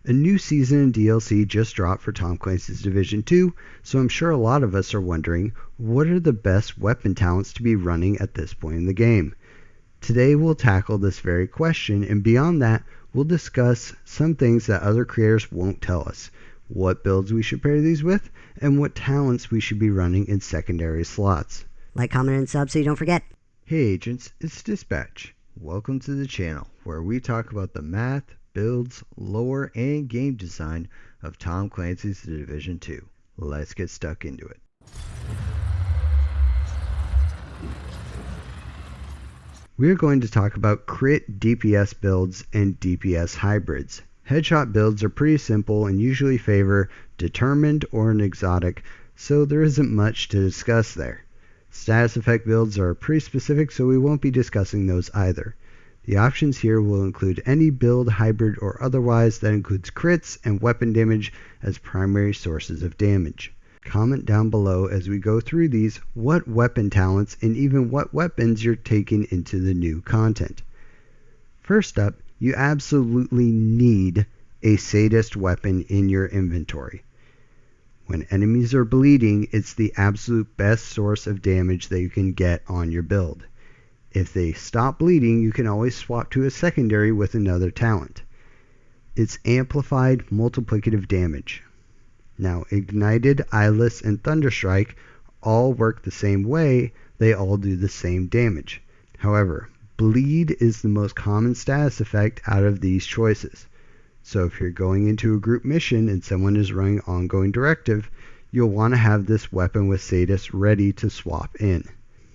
A new season and DLC just dropped for Tom Clancy's Division 2, so I'm sure a lot of us are wondering, what are the best weapon talents to be running at this point in the game? Today we'll tackle this very question, and beyond that, we'll discuss some things that other creators won't tell us, what builds we should pair these with, and what talents we should be running in secondary slots. Like, comment, and sub so you don't forget. Hey agents, it's Dispatch. Welcome to the channel where we talk about the math, builds, lore, and game design of Tom Clancy's The Division 2. Let's get stuck into it. We are going to talk about crit DPS builds and DPS hybrids. Headshot builds are pretty simple and usually favor determined or an exotic, so there isn't much to discuss there. Status effect builds are pretty specific, so we won't be discussing those either. The options here will include any build, hybrid, or otherwise that includes crits and weapon damage as primary sources of damage. Comment down below as we go through these what weapon talents and even what weapons you're taking into the new content. First up, you absolutely need a sadist weapon in your inventory. When enemies are bleeding, it's the absolute best source of damage that you can get on your build. If they stop bleeding, you can always swap to a secondary with another talent. It's amplified multiplicative damage. Now, Ignited, Eyeless, and Thunderstrike all work the same way, they all do the same damage. However, Bleed is the most common status effect out of these choices. So if you're going into a group mission and someone is running ongoing directive, you'll want to have this weapon with Sadist ready to swap in.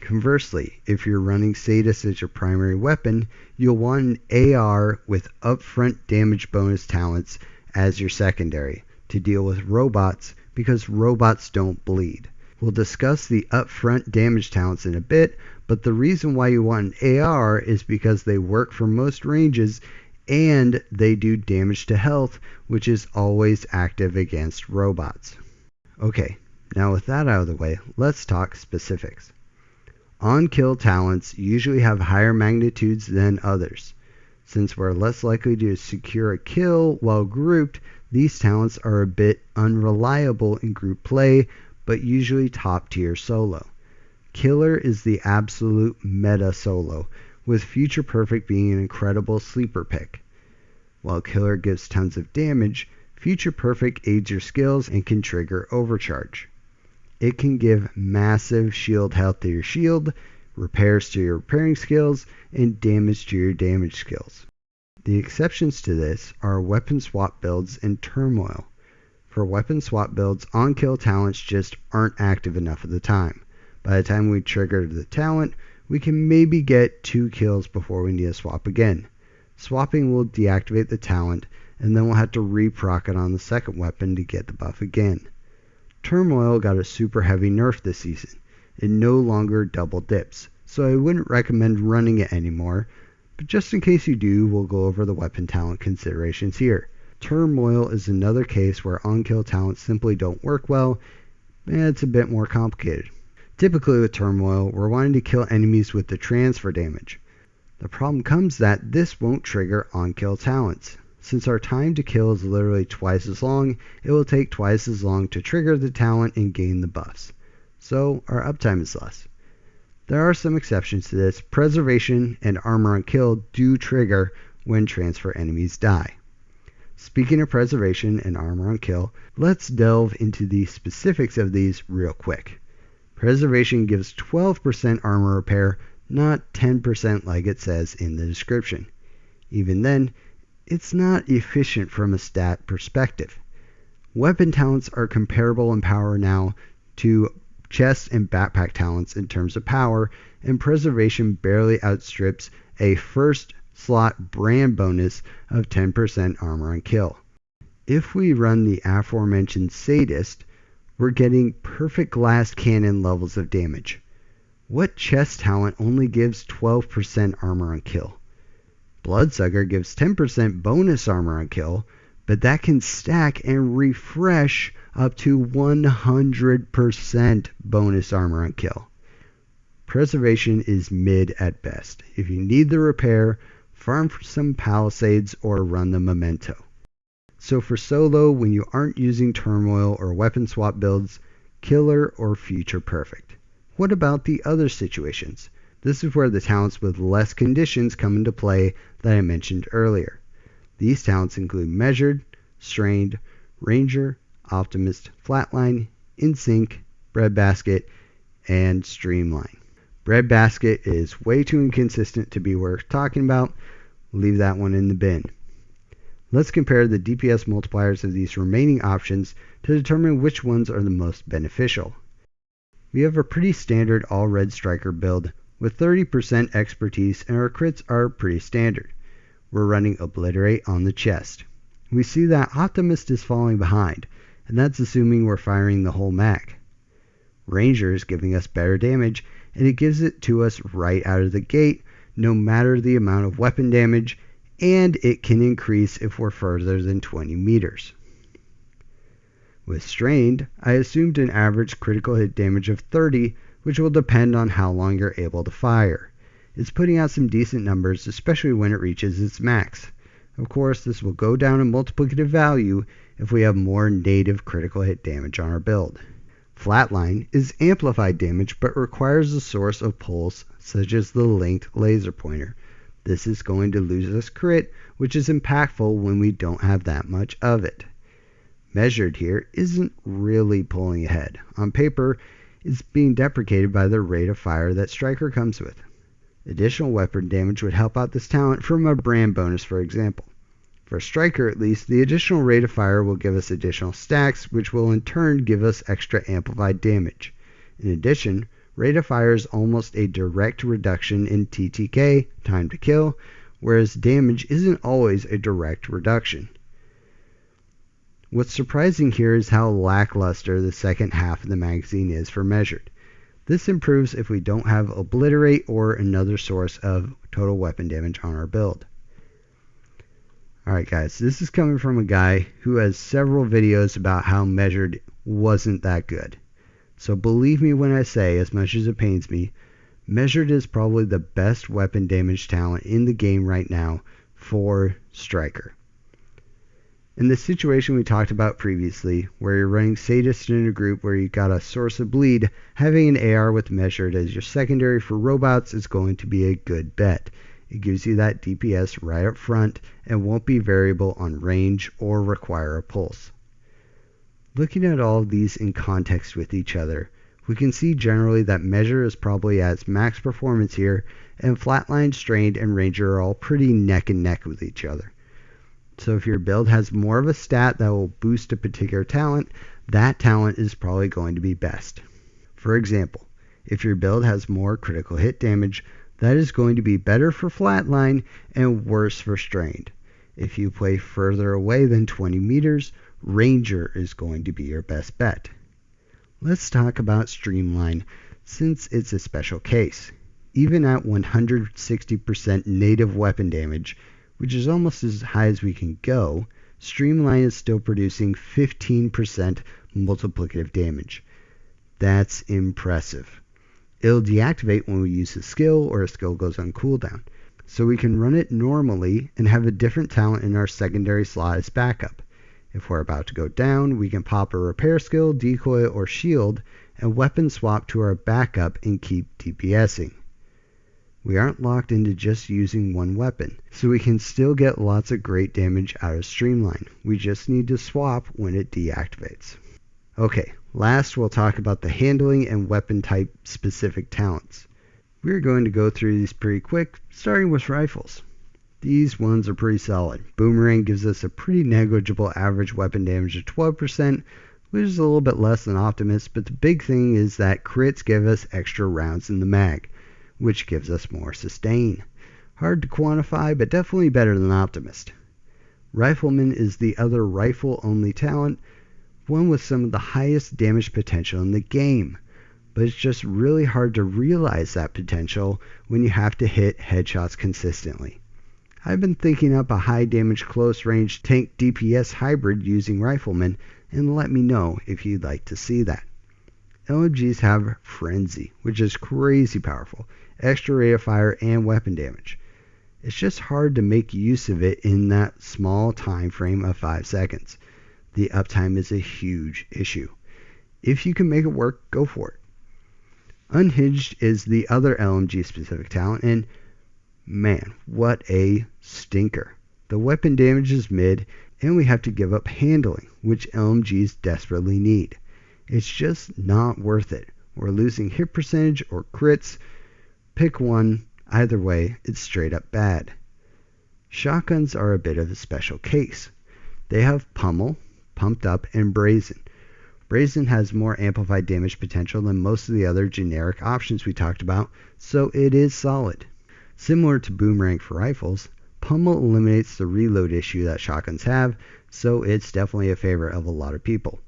Conversely, if you're running Sadist as your primary weapon, you'll want an AR with upfront damage bonus talents as your secondary to deal with robots because robots don't bleed. We'll discuss the upfront damage talents in a bit, but the reason why you want an AR is because they work for most ranges and they do damage to health, which is always active against robots. Okay, now with that out of the way, let's talk specifics. On-kill talents usually have higher magnitudes than others. Since we're less likely to secure a kill while grouped, these talents are a bit unreliable in group play, but usually top tier solo. Killer is the absolute meta solo, with Future Perfect being an incredible sleeper pick. While Killer gives tons of damage, Future Perfect aids your skills and can trigger Overcharge. It can give massive shield health to your shield, repairs to your repairing skills, and damage to your damage skills. The exceptions to this are weapon swap builds and Turmoil. For weapon swap builds, on-kill talents just aren't active enough at the time. By the time we trigger the talent, we can maybe get 2 kills before we need to swap again. Swapping will deactivate the talent, and then we'll have to re-proc it on the second weapon to get the buff again. Turmoil got a super heavy nerf this season. It no longer double dips, so I wouldn't recommend running it anymore, but just in case you do, we'll go over the weapon talent considerations here. Turmoil is another case where on-kill talents simply don't work well, and it's a bit more complicated. Typically with Turmoil, we're wanting to kill enemies with the transfer damage. The problem comes that this won't trigger on-kill talents. Since our time to kill is literally twice as long, it will take twice as long to trigger the talent and gain the buffs. So our uptime is less. There are some exceptions to this. Preservation and Armor on Kill do trigger when transfer enemies die. Speaking of Preservation and Armor on Kill, let's delve into the specifics of these real quick. Preservation gives 12% armor repair, not 10% like it says in the description. Even then, it's not efficient from a stat perspective. Weapon talents are comparable in power now to chest and backpack talents in terms of power, and Preservation barely outstrips a first slot brand bonus of 10% armor on kill. If we run the aforementioned Sadist, we're getting perfect glass cannon levels of damage. What chest talent only gives 12% armor on kill? Bloodsucker gives 10% bonus armor on kill, but that can stack and refresh up to 100% bonus armor on kill. Preservation is mid at best. If you need the repair, farm for some Palisades or run the Memento. So for solo, when you aren't using turmoil or weapon swap builds, killer or future perfect. What about the other situations? This is where the talents with less conditions come into play that I mentioned earlier. These talents include measured, strained, ranger, optimist, flatline, in sync, breadbasket, and streamline. Breadbasket is way too inconsistent to be worth talking about. Leave that one in the bin. Let's compare the DPS multipliers of these remaining options to determine which ones are the most beneficial. We have a pretty standard all-red striker build with 30% expertise, and our crits are pretty standard. We're running Obliterate on the chest. We see that Optimist is falling behind, and that's assuming we're firing the whole mag. Ranger is giving us better damage, and it gives it to us right out of the gate, no matter the amount of weapon damage, and it can increase if we're further than 20 meters. With Strained, I assumed an average critical hit damage of 30, which will depend on how long you're able to fire. It's putting out some decent numbers, especially when it reaches its max. Of course, this will go down in multiplicative value if we have more native critical hit damage on our build. Flatline is amplified damage but requires a source of pulse such as the linked laser pointer. This is going to lose us crit, which is impactful when we don't have that much of it. Measured here isn't really pulling ahead. On paper, it's being deprecated by the rate of fire that Striker comes with. Additional weapon damage would help out this talent from a brand bonus, for example. For Striker at least, the additional rate of fire will give us additional stacks, which will in turn give us extra amplified damage. In addition, rate of fire is almost a direct reduction in TTK, time to kill, whereas damage isn't always a direct reduction. What's surprising here is how lackluster the second half of the magazine is for measured. This improves if we don't have Obliterate or another source of total weapon damage on our build. Alright guys, this is coming from a guy who has several videos about how measured wasn't that good. So believe me when I say, as much as it pains me, measured is probably the best weapon damage talent in the game right now for Striker. In the situation we talked about previously, where you're running Sadist in a group where you've got a source of bleed, having an AR with measured as your secondary for robots is going to be a good bet. It gives you that DPS right up front and won't be variable on range or require a pulse. Looking at all of these in context with each other, we can see generally that measure is probably at its max performance here, and flatline, strained, and ranger are all pretty neck and neck with each other. So if your build has more of a stat that will boost a particular talent, that talent is probably going to be best. For example, if your build has more critical hit damage, that is going to be better for flatline and worse for strained. If you play further away than 20 meters, ranger is going to be your best bet. Let's talk about streamline since it's a special case. Even at 160% native weapon damage, which is almost as high as we can go, streamline is still producing 15% multiplicative damage. That's impressive. It'll deactivate when we use a skill or a skill goes on cooldown. So we can run it normally and have a different talent in our secondary slot as backup. If we're about to go down, we can pop a repair skill, decoy, or shield, and weapon swap to our backup and keep DPSing. We aren't locked into just using one weapon, so we can still get lots of great damage out of Streamline. We just need to swap when it deactivates. Okay, last we'll talk about the handling and weapon type specific talents. We're going to go through these pretty quick, starting with rifles. These ones are pretty solid. Boomerang gives us a pretty negligible average weapon damage of 12%, which is a little bit less than Optimist, but the big thing is that crits give us extra rounds in the mag, which gives us more sustain. Hard to quantify, but definitely better than Optimist. Rifleman is the other rifle-only talent, one with some of the highest damage potential in the game, but it's just really hard to realize that potential when you have to hit headshots consistently. I've been thinking up a high damage close range tank DPS hybrid using Rifleman, and let me know if you'd like to see that. LMGs have Frenzy, which is crazy powerful, extra rate of fire and weapon damage. It's just hard to make use of it in that small time frame of 5 seconds. The uptime is a huge issue. If you can make it work, go for it. Unhinged is the other LMG specific talent, and man, what a stinker. The weapon damage is mid, and we have to give up handling, which LMGs desperately need. It's just not worth it. We're losing hit percentage or crits. Pick one. Either way, it's straight up bad. Shotguns are a bit of a special case. They have pummel, pumped up, and brazen. Brazen has more amplified damage potential than most of the other generic options we talked about, so it is solid. Similar to boomerang for rifles, pummel eliminates the reload issue that shotguns have, so it's definitely a favorite of a lot of people.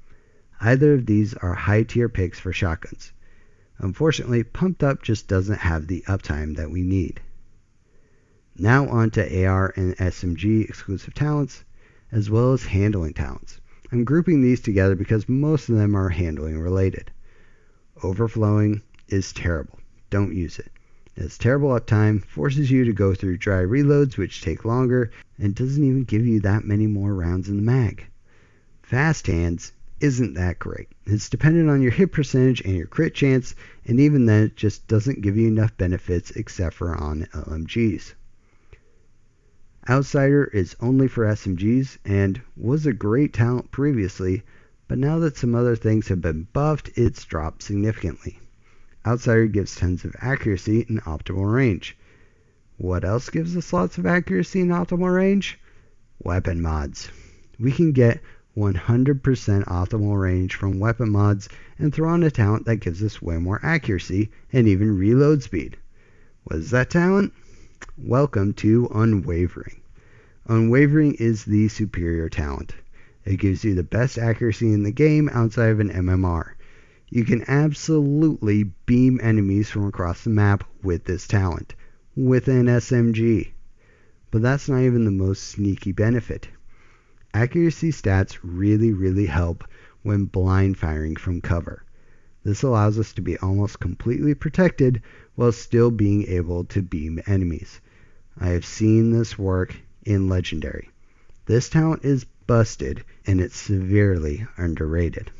Either of these are high tier picks for shotguns. Unfortunately, pumped up just doesn't have the uptime that we need. Now on to AR and SMG exclusive talents, as well as handling talents. I'm grouping these together because most of them are handling related. Overflowing is terrible. Don't use it. It's terrible uptime, forces you to go through dry reloads which take longer, and doesn't even give you that many more rounds in the mag. Fast hands isn't that great. It's dependent on your hit percentage and your crit chance, and even then it just doesn't give you enough benefits except for on LMGs. Outsider is only for SMGs and was a great talent previously, but now that some other things have been buffed, it's dropped significantly. Outsider gives tons of accuracy and optimal range. What else gives us lots of accuracy and optimal range? Weapon mods. We can get 100% optimal range from weapon mods and throw on a talent that gives us way more accuracy and even reload speed. What is that talent? Welcome to Unwavering. Unwavering is the superior talent. It gives you the best accuracy in the game outside of an MMR. You can absolutely beam enemies from across the map with this talent, with an SMG. But that's not even the most sneaky benefit. Accuracy stats really help when blind firing from cover. This allows us to be almost completely protected while still being able to beam enemies. I have seen this work in Legendary. This talent is busted and it's severely underrated.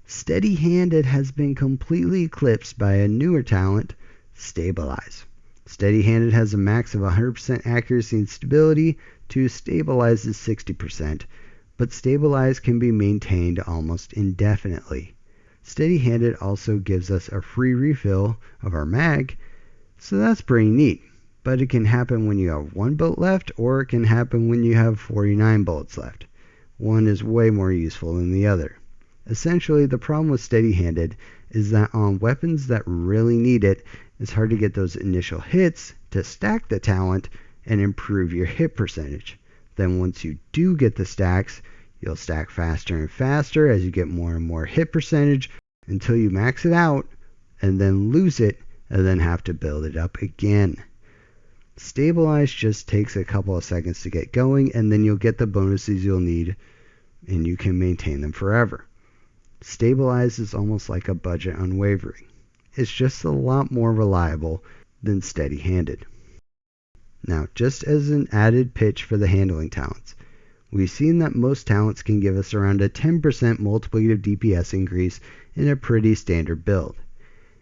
Steady-handed has been completely eclipsed by a newer talent, Stabilize. Steady-handed has a max of 100% accuracy and stability to Stabilize is 60%, but Stabilize can be maintained almost indefinitely. Steady-handed also gives us a free refill of our mag, so that's pretty neat. But it can happen when you have 1 bullet left, or it can happen when you have 49 bullets left. One is way more useful than the other. Essentially, the problem with steady-handed is that on weapons that really need it, it's hard to get those initial hits to stack the talent and improve your hit percentage. Then once you do get the stacks, you'll stack faster and faster as you get more and more hit percentage until you max it out and then lose it and then have to build it up again. Stabilize just takes a couple of seconds to get going, and then you'll get the bonuses you'll need and you can maintain them forever. Stabilize is almost like a budget Unwavering. It's just a lot more reliable than steady-handed. Now, just as an added pitch for the handling talents, we've seen that most talents can give us around a 10% multiplicative DPS increase in a pretty standard build.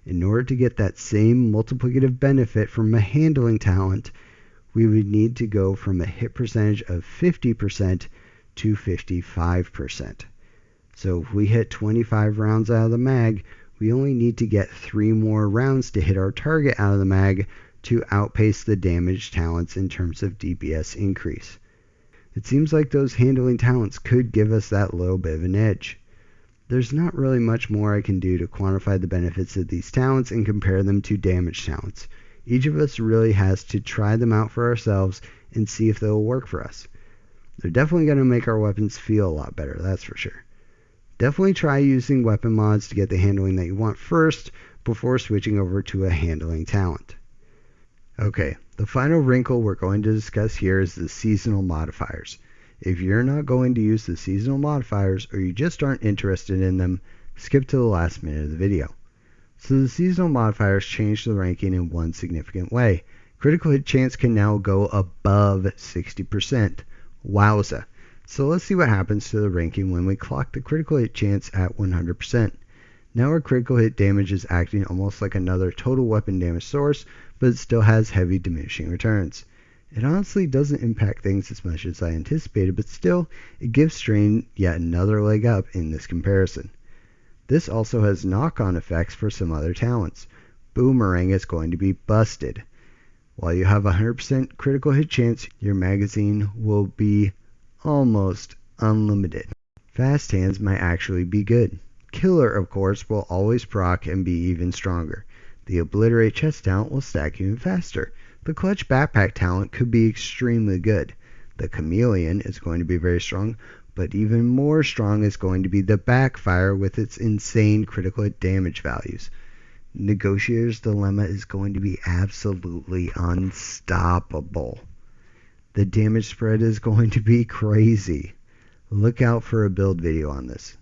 In order to get that same multiplicative benefit from a handling talent, we would need to go from a hit percentage of 50% to 55%. So if we hit 25 rounds out of the mag, we only need to get 3 more rounds to hit our target out of the mag to outpace the damage talents in terms of DPS increase. It seems like those handling talents could give us that little bit of an edge. There's not really much more I can do to quantify the benefits of these talents and compare them to damage talents. Each of us really has to try them out for ourselves and see if they'll work for us. They're definitely going to make our weapons feel a lot better, that's for sure. Definitely try using weapon mods to get the handling that you want first before switching over to a handling talent. Okay, the final wrinkle we're going to discuss here is the seasonal modifiers. If you're not going to use the seasonal modifiers or you just aren't interested in them, skip to the last minute of the video. So the seasonal modifiers change the ranking in one significant way, Critical hit chance can now go above 60%. Wowza. So let's see what happens to the ranking when we clock the critical hit chance at 100%. Now our critical hit damage is acting almost like another total weapon damage source, but it still has heavy diminishing returns. It honestly doesn't impact things as much as I anticipated, but still, it gives Strain yet another leg up in this comparison. This also has knock-on effects for some other talents. Boomerang is going to be busted. While you have a 100% critical hit chance, your magazine will be almost unlimited. Fast hands might actually be good. Killer, of course, will always proc and be even stronger. The Obliterate chest talent will stack even faster. The Clutch backpack talent could be extremely good. The Chameleon is going to be very strong, but even more strong is going to be the Backfire with its insane critical hit damage values. Negotiator's Dilemma is going to be absolutely unstoppable. The damage spread is going to be crazy. Look out for a build video on this.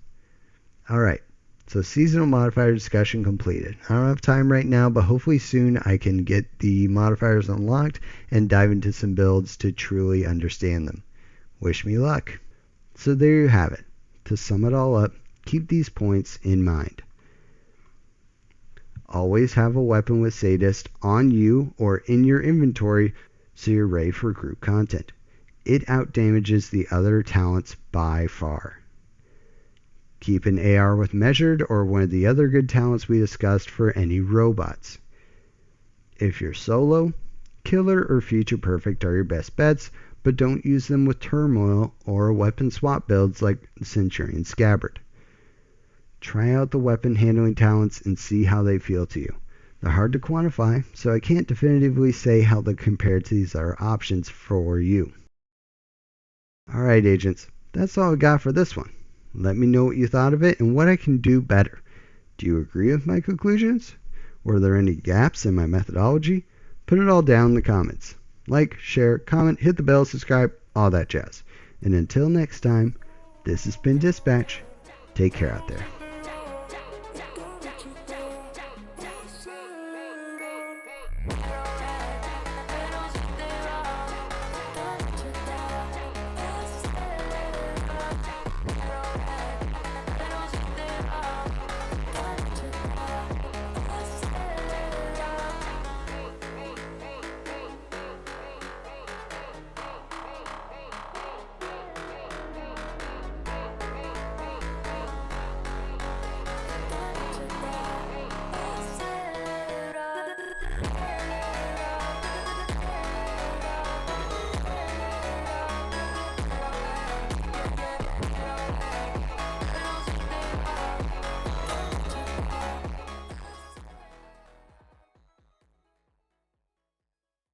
Alright, so seasonal modifier discussion completed. I don't have time right now, but hopefully soon I can get the modifiers unlocked and dive into some builds to truly understand them. Wish me luck. So there you have it. To sum it all up, keep these points in mind. Always have a weapon with Sadist on you or in your inventory so you're ready for group content. It outdamages the other talents by far. Keep an AR with Measured or one of the other good talents we discussed for any robots. If you're solo, Killer or Future Perfect are your best bets, but don't use them with Turmoil or weapon swap builds like Centurion Scabbard. Try out the weapon handling talents and see how they feel to you. They're hard to quantify, so I can't definitively say how they compare to these other options for you. Alright agents, that's all I got for this one. Let me know what you thought of it and what I can do better. Do you agree with my conclusions? Were there any gaps in my methodology? Put it all down in the comments. Like, share, comment, hit the bell, subscribe, all that jazz. And until next time, this has been Dispatch. Take care out there.